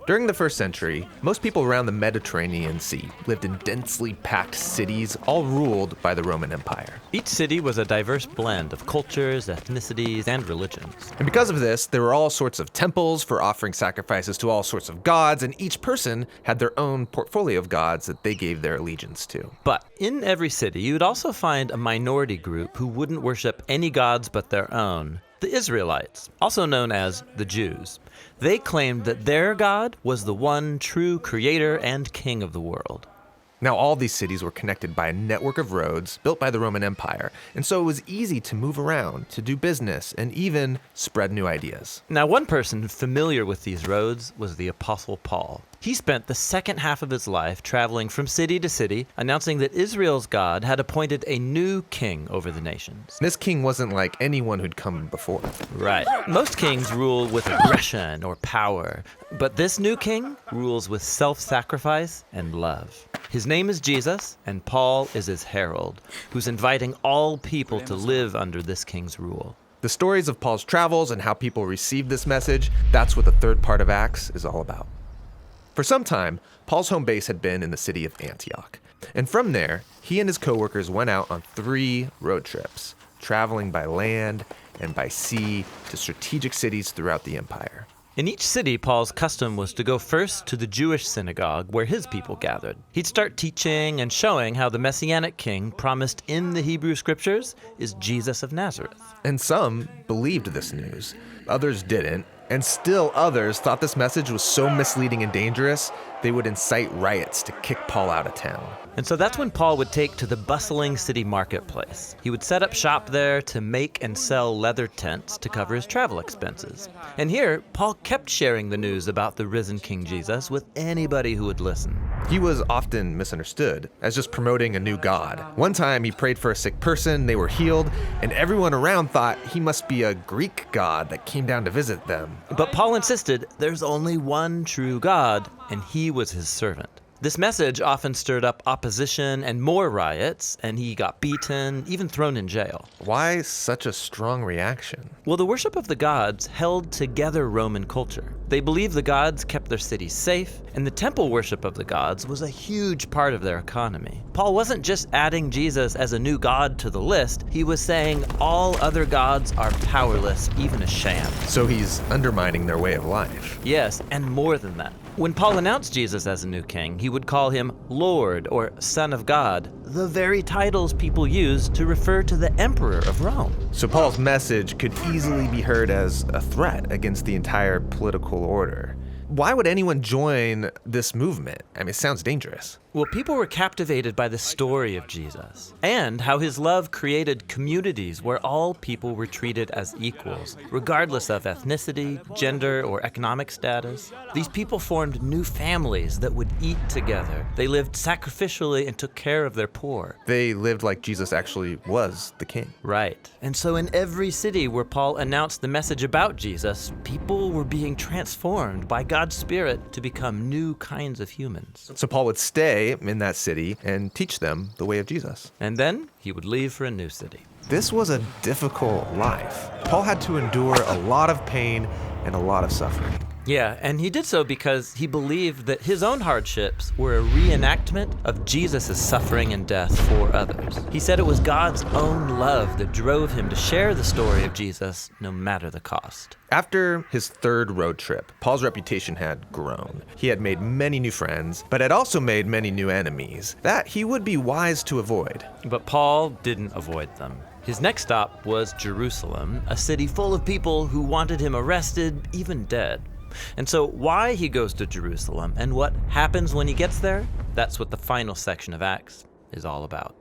During the first century, most people around the Mediterranean Sea lived in densely packed cities, all ruled by the Roman Empire. Each city was a diverse blend of cultures, ethnicities, and religions. And because of this, there were all sorts of temples for offering sacrifices to all sorts of gods, and each person had their own portfolio of gods that they gave their allegiance to. But in every city, you would also find a minority group who wouldn't worship any gods but their own. The Israelites, also known as the Jews. They claimed that their God was the one true creator and king of the world. Now, all these cities were connected by a network of roads built by the Roman Empire, and so it was easy to move around, to do business, and even spread new ideas. Now, one person familiar with these roads was the Apostle Paul. He spent the second half of his life traveling from city to city, announcing that Israel's God had appointed a new king over the nations. This king wasn't like anyone who'd come before. Right. Most kings rule with aggression or power, but this new king rules with self-sacrifice and love. His name is Jesus, and Paul is his herald, who's inviting all people to live under this king's rule. The stories of Paul's travels and how people received this message, that's what the third part of Acts is all about. For some time, Paul's home base had been in the city of Antioch. And from there, he and his co-workers went out on 3 road trips, traveling by land and by sea to strategic cities throughout the empire. In each city, Paul's custom was to go first to the Jewish synagogue where his people gathered. He'd start teaching and showing how the Messianic king promised in the Hebrew scriptures is Jesus of Nazareth. And some believed this news, others didn't, and still others thought this message was so misleading and dangerous, they would incite riots to kick Paul out of town. And so that's when Paul would take to the bustling city marketplace. He would set up shop there to make and sell leather tents to cover his travel expenses. And here, Paul kept sharing the news about the risen King Jesus with anybody who would listen. He was often misunderstood as just promoting a new god. One time he prayed for a sick person, they were healed, and everyone around thought he must be a Greek god that came down to visit them. But Paul insisted there's only one true God, and he was his servant. This message often stirred up opposition and more riots, and he got beaten, even thrown in jail. Why such a strong reaction? Well, the worship of the gods held together Roman culture. They believed the gods kept their cities safe, and the temple worship of the gods was a huge part of their economy. Paul wasn't just adding Jesus as a new god to the list, he was saying all other gods are powerless, even a sham. So he's undermining their way of life. Yes, and more than that. When Paul announced Jesus as a new king, he would call him Lord or Son of God, the very titles people used to refer to the emperor of Rome. So Paul's message could easily be heard as a threat against the entire political order. Why would anyone join this movement? I mean, it sounds dangerous. Well, people were captivated by the story of Jesus and how his love created communities where all people were treated as equals, regardless of ethnicity, gender, or economic status. These people formed new families that would eat together. They lived sacrificially and took care of their poor. They lived like Jesus actually was the king. Right. And so in every city where Paul announced the message about Jesus, people were being transformed by God's Spirit to become new kinds of humans. So Paul would stay in that city and teach them the way of Jesus. And then he would leave for a new city. This was a difficult life. Paul had to endure a lot of pain and a lot of suffering. Yeah, and he did so because he believed that his own hardships were a reenactment of Jesus' suffering and death for others. He said it was God's own love that drove him to share the story of Jesus, no matter the cost. After his third road trip, Paul's reputation had grown. He had made many new friends, but had also made many new enemies that he would be wise to avoid. But Paul didn't avoid them. His next stop was Jerusalem, a city full of people who wanted him arrested, even dead. And so why he goes to Jerusalem and what happens when he gets there, that's what the final section of Acts is all about.